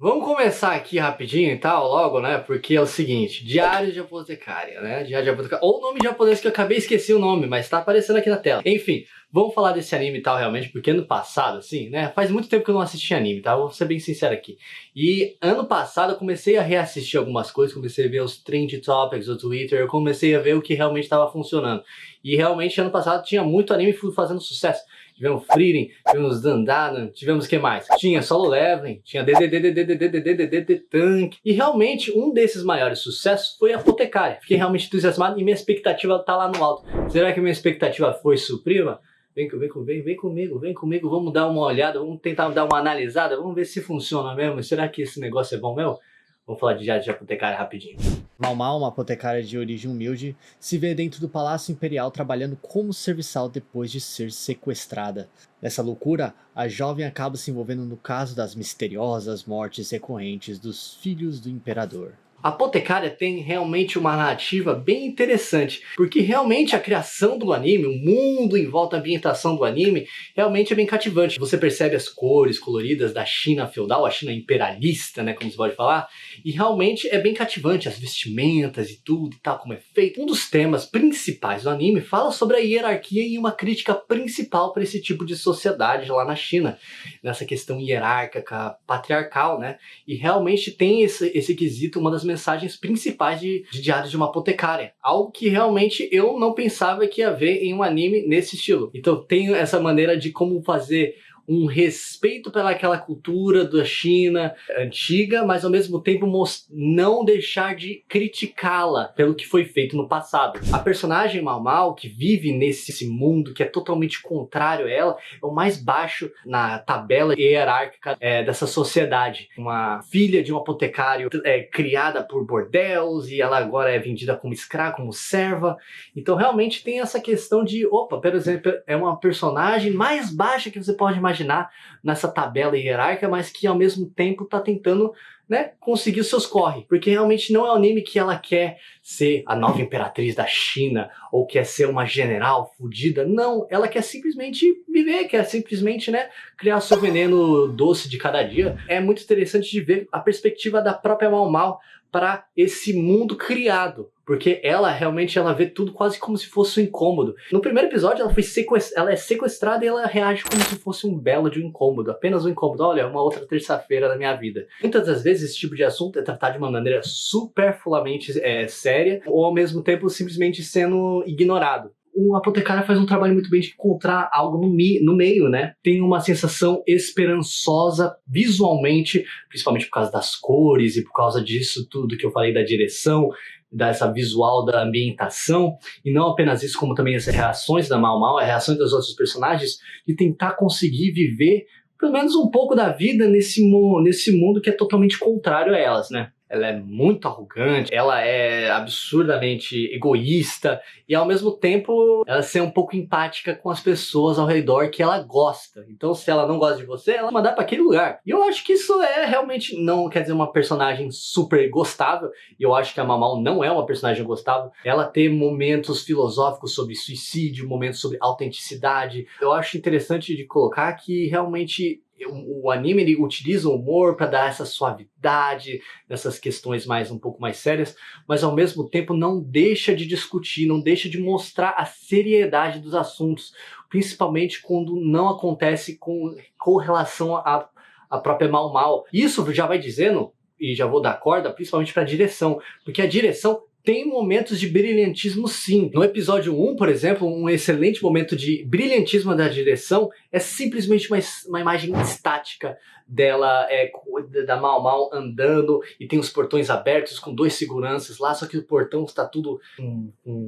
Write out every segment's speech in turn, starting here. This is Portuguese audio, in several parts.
Vamos começar aqui rapidinho e tal, logo, né? Porque é o seguinte, Diário de Apotecária, né? Diário de Apotecária, ou o nome japonês que eu acabei esqueci o nome, mas tá aparecendo aqui na tela. Enfim, vamos falar desse anime e tal, realmente, porque ano passado, assim, né? Faz muito tempo que eu não assisti anime, tá? Vou ser bem sincero aqui. E ano passado eu comecei a reassistir algumas coisas, comecei a ver os trend topics do Twitter, eu comecei a ver o que realmente estava funcionando. E realmente ano passado tinha muito anime fazendo sucesso. Tivemos Frieren, tivemos Dandadan, tivemos o que mais? Tinha Solo Leveling, tinha DDD Tank. E realmente um desses maiores sucessos foi Apotecária. Fiquei realmente entusiasmado e minha expectativa tá lá no alto. Será que minha expectativa foi suprida? Vem comigo, vamos dar uma olhada, vamos tentar dar uma analisada, vamos ver se funciona mesmo. Será que esse negócio é bom mesmo? Vamos falar de Apotecária rapidinho. Mal Mal, uma apotecária de origem humilde, se vê dentro do Palácio Imperial trabalhando como serviçal depois de ser sequestrada. Nessa loucura, a jovem acaba se envolvendo no caso das misteriosas mortes recorrentes dos filhos do Imperador. A Apotecária tem realmente uma narrativa bem interessante, porque realmente a criação do anime, o mundo em volta da ambientação do anime, realmente é bem cativante. Você percebe as cores coloridas da China feudal, a China imperialista, né, como se pode falar, e realmente é bem cativante, as vestimentas e tudo e tal, como é feito. Um dos temas principais do anime fala sobre a hierarquia e uma crítica principal para esse tipo de sociedade lá na China, nessa questão hierárquica, patriarcal, né, e realmente tem esse quesito, uma das mensagens principais de Diário de uma Apotecária. Algo que realmente eu não pensava que ia ver em um anime nesse estilo. Então tem essa maneira de como fazer um respeito pelaquela cultura da China antiga, mas ao mesmo tempo não deixar de criticá-la pelo que foi feito no passado. A personagem Mal Mal, que vive nesse mundo que é totalmente contrário a ela, é o mais baixo na tabela hierárquica dessa sociedade. Uma filha de um apotecário criada por bordéis e ela agora é vendida como escrava, como serva. Então realmente tem essa questão de, opa, por exemplo, é uma personagem mais baixa que você pode imaginar nessa tabela hierárquica, mas que ao mesmo tempo está tentando, né, conseguir os seus corre, porque realmente não é o anime que ela quer ser a nova imperatriz da China ou quer ser uma general fodida, não, ela quer simplesmente viver, quer simplesmente, né, criar seu veneno doce de cada dia. É muito interessante de ver a perspectiva da própria Mal Mal para esse mundo criado, porque ela realmente vê tudo quase como se fosse um incômodo. No primeiro episódio ela é sequestrada e ela reage como se fosse um belo de um incômodo, apenas um incômodo. Olha, uma outra terça-feira da minha vida. Muitas das vezes esse tipo de assunto é tratado de uma maneira superfluamente séria, ou ao mesmo tempo simplesmente sendo ignorado. O Apotecário faz um trabalho muito bem de encontrar algo no meio, né? Tem uma sensação esperançosa visualmente, principalmente por causa das cores e por causa disso tudo que eu falei da direção, dessa visual da ambientação, e não apenas isso, como também as reações da Mal Mal, as reações dos outros personagens, de tentar conseguir viver pelo menos um pouco da vida nesse mundo que é totalmente contrário a elas, né? Ela é muito arrogante, ela é absurdamente egoísta e ao mesmo tempo ela ser um pouco empática com as pessoas ao redor que ela gosta. Então se ela não gosta de você, ela mandar para aquele lugar. E eu acho que isso é realmente, não quer dizer uma personagem super gostável, e eu acho que a Mal Mal não é uma personagem gostável. Ela tem momentos filosóficos sobre suicídio, momentos sobre autenticidade. Eu acho interessante de colocar que realmente o anime ele utiliza o humor para dar essa suavidade nessas questões um pouco mais sérias, mas ao mesmo tempo não deixa de discutir, não deixa de mostrar a seriedade dos assuntos, principalmente quando não acontece com relação à própria Mal Mal. Isso já vai dizendo, e já vou dar corda, principalmente para a direção, porque a direção tem momentos de brilhantismo sim. No episódio 1, por exemplo, um excelente momento de brilhantismo da direção é simplesmente uma imagem estática dela, da Mal Mal andando, e tem os portões abertos com dois seguranças lá, só que o portão está tudo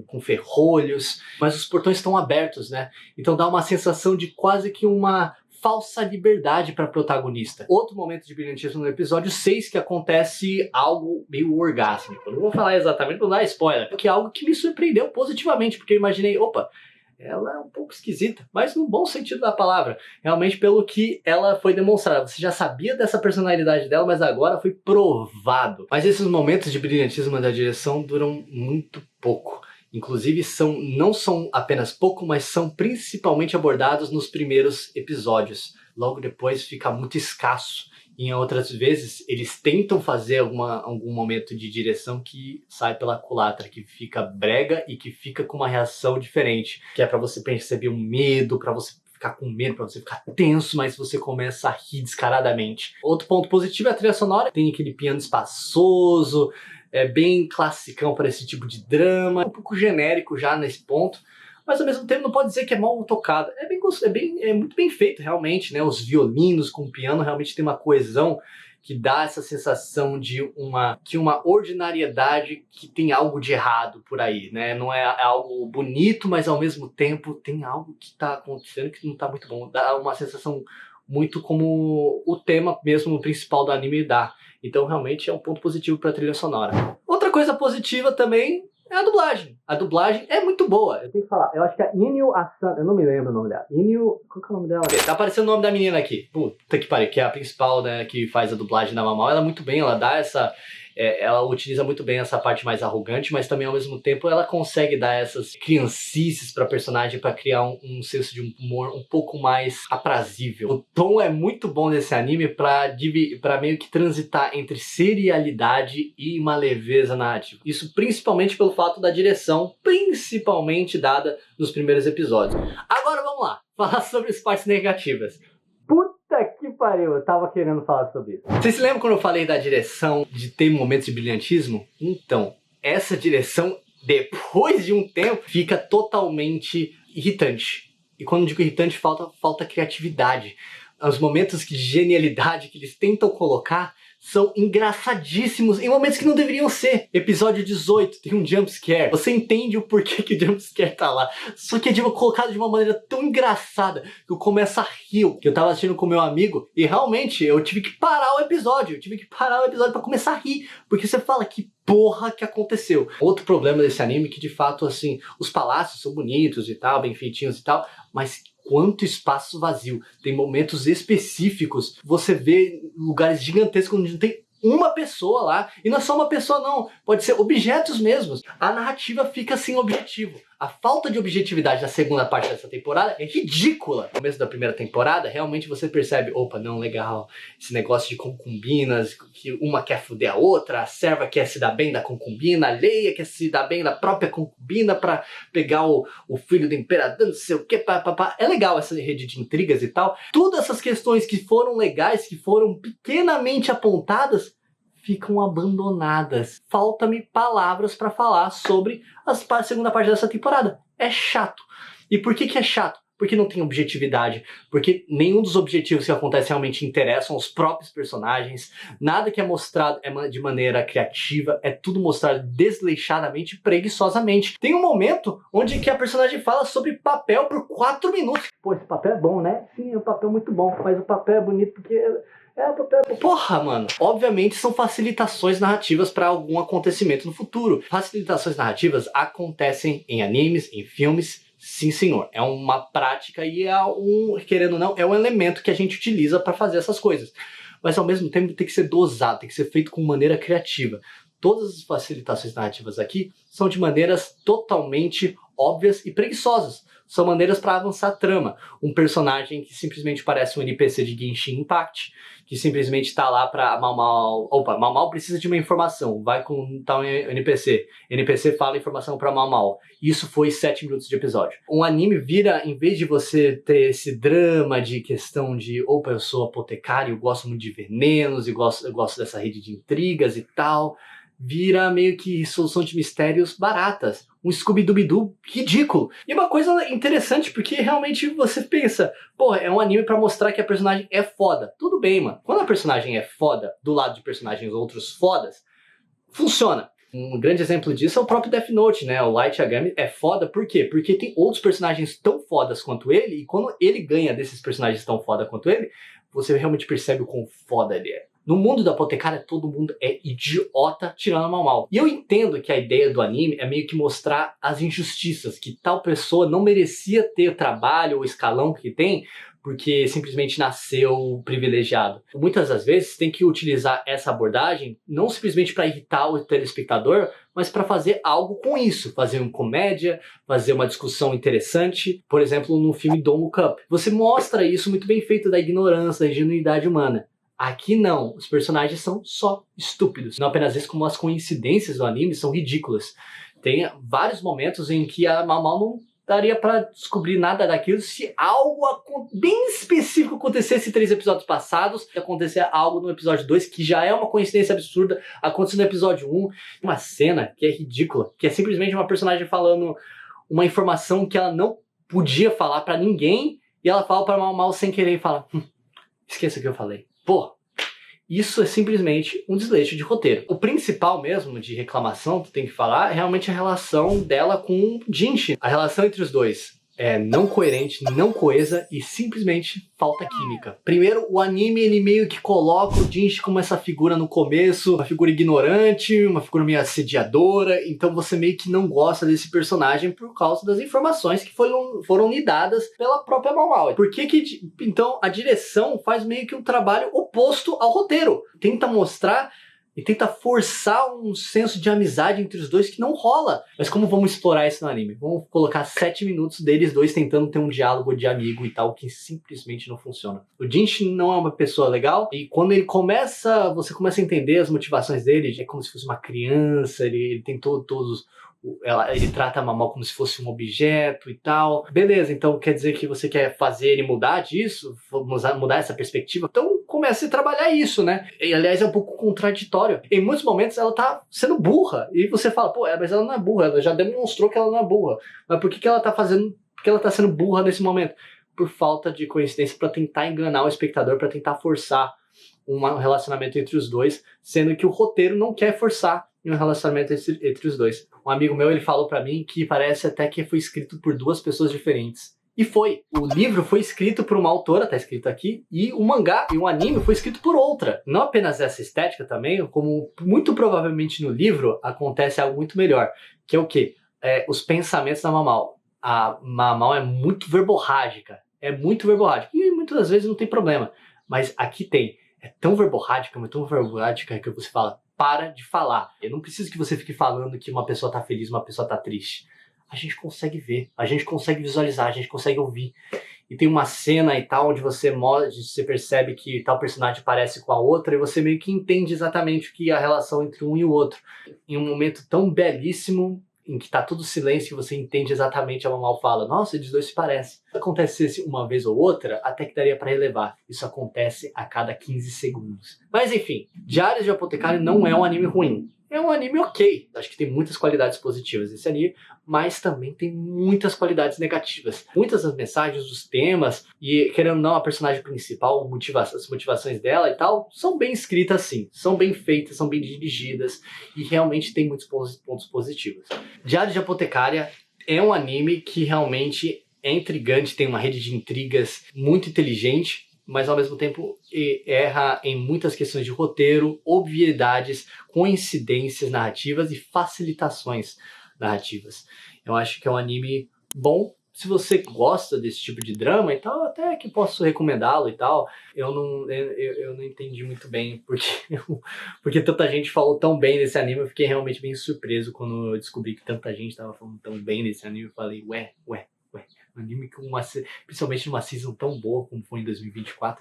com ferrolhos, mas os portões estão abertos, né? Então dá uma sensação de quase que uma falsa liberdade para a protagonista. Outro momento de brilhantismo no episódio 6, que acontece algo meio orgásmico. Eu não vou falar exatamente para não dar spoiler, porque é algo que me surpreendeu positivamente, porque eu imaginei, opa, ela é um pouco esquisita, mas no bom sentido da palavra. Realmente pelo que ela foi demonstrada. Você já sabia dessa personalidade dela, mas agora foi provado. Mas esses momentos de brilhantismo da direção duram muito pouco. Inclusive não são apenas pouco, mas são principalmente abordados nos primeiros episódios. Logo depois fica muito escasso Em outras vezes, eles tentam fazer algum momento de direção que sai pela culatra, que fica brega e que fica com uma reação diferente. Que é pra você perceber um medo, pra você ficar com medo, pra você ficar tenso, mas você começa a rir descaradamente. Outro ponto positivo é a trilha sonora. Tem aquele piano espaçoso, é bem classicão para esse tipo de drama. Um pouco genérico já nesse ponto. Mas ao mesmo tempo não pode dizer que é mal tocado. É muito bem feito realmente, né? Os violinos com o piano realmente tem uma coesão que dá essa sensação de uma ordinariedade que tem algo de errado por aí, né? Não é algo bonito, mas ao mesmo tempo tem algo que está acontecendo que não está muito bom. Dá uma sensação muito como o tema mesmo principal do anime dá. Então realmente é um ponto positivo para a trilha sonora. Outra coisa positiva também é a dublagem. A dublagem é muito boa. Eu tenho que falar. Eu acho que a Inyo Asano... Eu não me lembro o nome dela. Inyo... Qual que é o nome dela? Tá aparecendo o nome da menina aqui. Puta que pariu. Que é a principal, né? Que faz a dublagem da Mau. Ela muito bem. Ela dá essa... ela utiliza muito bem essa parte mais arrogante, mas também ao mesmo tempo ela consegue dar essas criancices pra personagem pra criar um senso de humor um pouco mais aprazível. O tom é muito bom nesse anime pra meio que transitar entre serialidade e uma leveza narrativa. Isso principalmente pelo fato da direção, principalmente dada nos primeiros episódios. Agora vamos lá, falar sobre as partes negativas. Puta que pariu, eu tava querendo falar sobre isso. Vocês se lembram quando eu falei da direção de ter momentos de brilhantismo? Então, essa direção, depois de um tempo, fica totalmente irritante. E quando eu digo irritante, falta criatividade. Os momentos de genialidade que eles tentam colocar são engraçadíssimos em momentos que não deveriam ser. Episódio 18 tem um jumpscare. Você entende o porquê que o jumpscare tá lá. Só que é colocado de uma maneira tão engraçada que eu começo a rir. Que eu tava assistindo com meu amigo e realmente eu tive que parar o episódio. Eu tive que parar o episódio pra começar a rir. Porque você fala, que porra que aconteceu? Outro problema desse anime é que de fato, assim, os palácios são bonitos e tal, bem feitinhos e tal, mas quanto espaço vazio. Tem momentos específicos, você vê lugares gigantescos onde não tem uma pessoa lá, e não é só uma pessoa não, pode ser objetos mesmos. A narrativa fica sem objetivo. A falta de objetividade da segunda parte dessa temporada é ridícula. No começo da primeira temporada, realmente você percebe, opa, não, legal, esse negócio de concubinas, que uma quer foder a outra, a serva quer se dar bem da concubina, a Leia quer se dar bem da própria concubina pra pegar o filho do imperador, não sei o que, papapá. É legal essa rede de intrigas e tal. Todas essas questões que foram legais, que foram pequenamente apontadas, ficam abandonadas. Falta-me palavras para falar sobre a segunda parte dessa temporada. É chato. E por que é chato? Porque não tem objetividade. Porque nenhum dos objetivos que acontecem realmente interessam aos próprios personagens. Nada que é mostrado é de maneira criativa. É tudo mostrado desleixadamente e preguiçosamente. Tem um momento onde que a personagem fala sobre papel por 4 minutos. Pô, esse papel é bom, né? Sim, o papel é muito bom. Mas o papel é bonito porque... Porra, mano. Obviamente são facilitações narrativas para algum acontecimento no futuro. Facilitações narrativas acontecem em animes, em filmes. Sim, senhor. É uma prática e querendo ou não, é um elemento que a gente utiliza para fazer essas coisas. Mas ao mesmo tempo tem que ser dosado, tem que ser feito com maneira criativa. Todas as facilitações narrativas aqui são de maneiras totalmente óbvias e preguiçosas. São maneiras para avançar a trama. Um personagem que simplesmente parece um NPC de Genshin Impact, que simplesmente está lá para Mau precisa de uma informação, vai com tal NPC. NPC fala informação para Mau. Isso foi 7 minutos de episódio. Um anime vira, em vez de você ter esse drama de questão de, eu sou apotecário, eu gosto muito de venenos, eu gosto dessa rede de intrigas e tal, vira meio que solução de mistérios baratas. Um Scooby-Doo ridículo. E uma coisa interessante, porque realmente você pensa, porra, é um anime pra mostrar que a personagem é foda. Tudo bem, mano. Quando a personagem é foda, do lado de personagens outros fodas, funciona. Um grande exemplo disso é o próprio Death Note, né? O Light Yagami é foda, por quê? Porque tem outros personagens tão fodas quanto ele, e quando ele ganha desses personagens tão foda quanto ele, você realmente percebe o quão foda ele é. No mundo da apotecária, todo mundo é idiota tirando a Mau. E eu entendo que a ideia do anime é meio que mostrar as injustiças, que tal pessoa não merecia ter o trabalho ou o escalão que tem, porque simplesmente nasceu privilegiado. Muitas das vezes tem que utilizar essa abordagem não simplesmente para irritar o telespectador, mas para fazer algo com isso, fazer uma comédia, fazer uma discussão interessante. Por exemplo, no filme Don't Look Up, você mostra isso muito bem feito da ignorância, da ingenuidade humana. Aqui não, os personagens são só estúpidos. Não apenas isso, como as coincidências do anime são ridículas. Tem vários momentos em que a Mau Mau não daria pra descobrir nada daquilo se algo bem específico acontecesse em 3 episódios passados, e acontecer algo no episódio 2, que já é uma coincidência absurda, aconteceu no episódio 1. Uma cena que é ridícula, que é simplesmente uma personagem falando uma informação que ela não podia falar pra ninguém, e ela fala pra Mau Mau sem querer e fala, esqueça o que eu falei. Pô, isso é simplesmente um desleixo de roteiro. O principal mesmo de reclamação que tem que falar é realmente a relação dela com o Jinchi. A relação entre os dois é não coerente, não coesa e simplesmente falta química. Primeiro, o anime ele meio que coloca o Jinchi como essa figura no começo, uma figura ignorante, uma figura meio assediadora, então você meio que não gosta desse personagem por causa das informações que foram lhe dadas pela própria Mau Mau. Então a direção faz meio que um trabalho oposto ao roteiro. Tenta mostrar e tenta forçar um senso de amizade entre os dois que não rola. Mas como vamos explorar isso no anime? Vamos colocar 7 minutos deles dois tentando ter um diálogo de amigo e tal, que simplesmente não funciona. O Jinchi não é uma pessoa legal, e quando ele você começa a entender as motivações dele, é como se fosse uma criança, ele tem ele trata a Mau Mau como se fosse um objeto e tal. Beleza, então quer dizer que você quer fazer ele mudar disso? Mudar essa perspectiva? Então comece a trabalhar isso, né? E, aliás, é um pouco contraditório. Em muitos momentos ela tá sendo burra. E você fala, pô, mas ela não é burra. Ela já demonstrou que ela não é burra. Mas por que ela tá fazendo... Por que ela tá sendo burra nesse momento? Por falta de coincidência, para tentar enganar o espectador, para tentar forçar um relacionamento entre os dois, sendo que o roteiro não quer forçar um relacionamento entre os dois. Um amigo meu, ele falou pra mim que parece até que foi escrito por 2 pessoas diferentes. E foi. O livro foi escrito por uma autora, tá escrito aqui, e o mangá e o anime foi escrito por outra. Não apenas essa estética também, como muito provavelmente no livro acontece algo muito melhor, que é o quê? Os pensamentos da Mau Mau. A Mau Mau é muito verborrágica. É muito verborrágica. E muitas das vezes não tem problema. Mas aqui tem. É tão verborrágica, mas tão verborrágica que você fala, para de falar. Eu não preciso que você fique falando que uma pessoa tá feliz, uma pessoa tá triste. A gente consegue ver, a gente consegue visualizar, a gente consegue ouvir. E tem uma cena e tal, onde você percebe que tal personagem parece com a outra, e você meio que entende exatamente o que é a relação entre um e o outro. Em um momento tão belíssimo, em que tá tudo silêncio, você entende exatamente a Mau Mau fala, nossa, eles dois se parecem. Se acontecesse uma vez ou outra, até que daria pra relevar. Isso acontece a cada 15 segundos. Mas enfim, Diários de Apotecário não é um anime ruim. É um anime ok. Acho que tem muitas qualidades positivas esse anime, mas também tem muitas qualidades negativas. Muitas das mensagens, os temas, e querendo ou não, a personagem principal, as motivações dela e tal, são bem escritas sim. São bem feitas, são bem dirigidas, e realmente tem muitos pontos positivos. Diário de Apotecária é um anime que realmente é intrigante, tem uma rede de intrigas muito inteligente, mas ao mesmo tempo erra em muitas questões de roteiro, obviedades, coincidências narrativas e facilitações narrativas. Eu acho que é um anime bom. Se você gosta desse tipo de drama e tal, até que posso recomendá-lo e tal. Eu não entendi muito bem porque tanta gente falou tão bem desse anime. Eu fiquei realmente bem surpreso quando eu descobri que tanta gente estava falando tão bem desse anime. Eu falei, ué. Um anime principalmente numa season tão boa como foi em 2024,